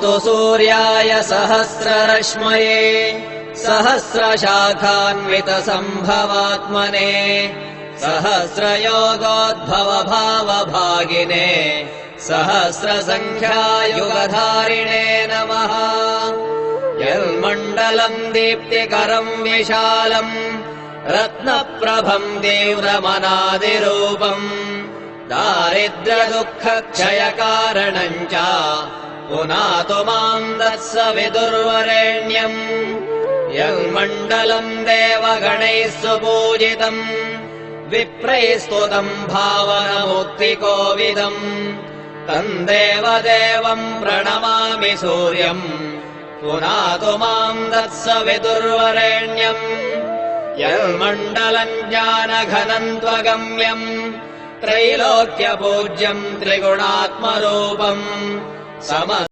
नमोऽस्तु सूर्याय सहस्ररश्मये सहस्रशाखान्वितसम्भवात्मने सहस्रयोगोद्भवभावभागिने सहस्रसङ्ख्यायुगधारिणे नमः। यन्मण्डलम् दीप्तिकरम् विशालम् रत्नप्रभम् तीव्रमनादिरूपम् दारिद्र्यदुःखक्षयकारणम् च पुनातु माम् दत्स विदुर्वरेण्यम्। यन्मण्डलम् देवगणैः सुपूजितम् विप्रैः स्तुतम् भावनमुक्तिकोविदम् तम् देवदेवम् प्रणमामि सूर्यम् पुनातु माम् दत्स विदुर्वरेण्यम्। यन्मण्डलम् ज्ञानघनम् त्वगम्यम् त्रैलोक्यपूज्यम् त्रिगुणात्मरूपम्